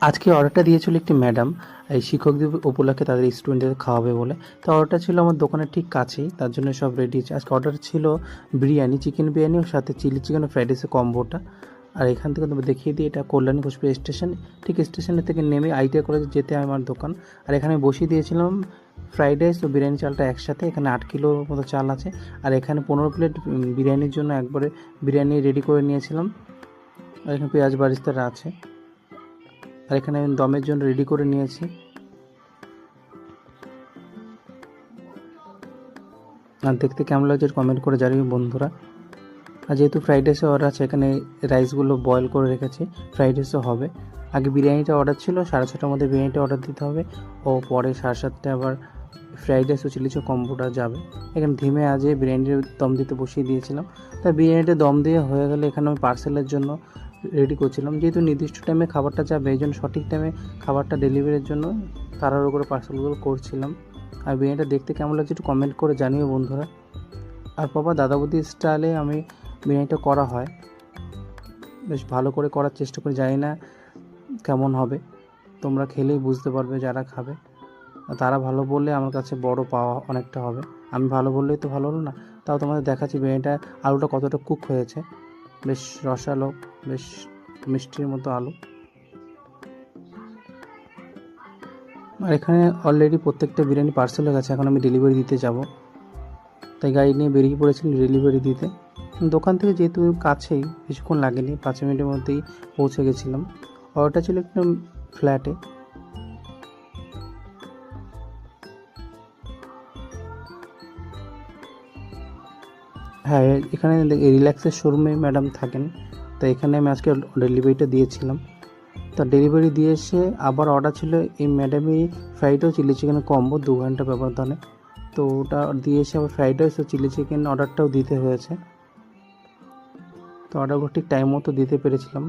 আজকে অর্ডারটা দিয়েছিল একটি ম্যাডাম, এই শিক্ষক দিবস উপলক্ষে তাদের স্টুডেন্টদের খাওয়াবে বলে। তো অর্ডারটা ছিল আমার দোকানের ঠিক কাছেই, তার জন্য সব রেডি আছে। আজকে অর্ডার ছিল বিরিয়ানি, চিকেন বিরিয়ানি ও সাথে চিলি চিকেন ও ফ্রাইড রাইসের কম্বোটা। আর এখান থেকে তুমি দেখিয়ে দিই, এটা কল্যাণী ঘোষপুর স্টেশন। ঠিক স্টেশনের থেকে নেমে আইটিআই কলেজে যেতে আমার দোকান। আর এখানে বসিয়ে দিয়েছিলাম ফ্রাইড রাইস ও বিরিয়ানি চালটা একসাথে। এখানে 8 কিলো মতো চাল আছে। আর এখানে 15 প্লেট বিরিয়ানির জন্য একবারে বিরিয়ানি রেডি করে নিয়েছিলাম। আর এখানে পেঁয়াজ বারিস্তারা আছে। আর এখানে আমি দমের জন্য রেডি করে নিয়েছি। আর দেখতে কেমন লাগছে কমেন্ট করে জানিও বন্ধুরা। আর যেহেতু ফ্রাইড রাইসের অর্ডার আছে, এখানে রাইসগুলো বয়েল করে রেখেছি, ফ্রাইড রাইসও হবে। আগে বিরিয়ানিটা অর্ডার ছিল 6:30টার মধ্যে বিরিয়ানিটা অর্ডার দিতে হবে, ও পরে 7:30টায় আবার ফ্রাইড রাইস ও চিলি চিকেন কম্বোটা যাবে। এখানে ধিমে আজে বিরিয়ানির দম দিতে বসিয়ে দিয়েছিলাম। তাই বিরিয়ানিটা দম দিয়ে হয়ে গেলে এখানে আমি পার্সেলের জন্য রেডি করছিলাম। যেহেতু নির্দিষ্ট টাইমে খাবারটা যাবে, এই জন্য সঠিক টাইমে খাবারটা ডেলিভারির জন্য তাড়াহুড়ো করে পার্সেলগুলো করছিলাম। আর বিরিয়ানিটা দেখতে কেমন লাগছে একটু কমেন্ট করে জানিও বন্ধুরা। আর বাবা দাদা বৌদি স্টাইলে আমি বিরিয়ানিটা করা হয়, বেশ ভালো করে করার চেষ্টা করি। জানি না কেমন হবে, তোমরা খেলেই বুঝতে পারবে যারা খাবে। আর তারা ভালো বললে আমার কাছে বড় পাওয়া অনেকটা হবে। আমি ভালো বললেই তো ভালো হলো না। তাও তোমাদের দেখাচ্ছি বিরিয়ানিটা, আলুটা কতটা কুক হয়েছে। বেশ রসালো, বেশ মিষ্টির মতো আলু। আর এখানে অলরেডি প্রত্যেকটা বিরিয়ানি পার্সেল হয়ে গেছে, এখন আমি ডেলিভারি দিতে যাব। তাই গাড়ি নিয়ে বেরিয়ে পড়েছিল ডেলিভারি দিতে। দোকান থেকে যেহেতু কাছেই, বেশিক্ষণ লাগেনি, 5 মিনিটের মধ্যেই পৌঁছে গেছিলাম। অর্ডারটা ছিল একটু ফ্ল্যাটে। হ্যাঁ, এখানে রিল্যাক্সের শোরুমে ম্যাডাম থাকেন, তো এখানে আমি আজকে ডেলিভারিটা দিয়েছিলাম। তা ডেলিভারি দিয়ে এসে আবার অর্ডার ছিল এই ম্যাডামই ফ্রাইড ও চিলি চিকেনের কম্বো 2 ঘন্টা ব্যবধানে। তো ওটা দিয়ে এসে আবার ফ্রাইড রাইস ও চিলি চিকেন অর্ডারটাও দিতে হয়েছে। তো অর্ডারগুলো ঠিক টাইম মতো দিতে পেরেছিলাম।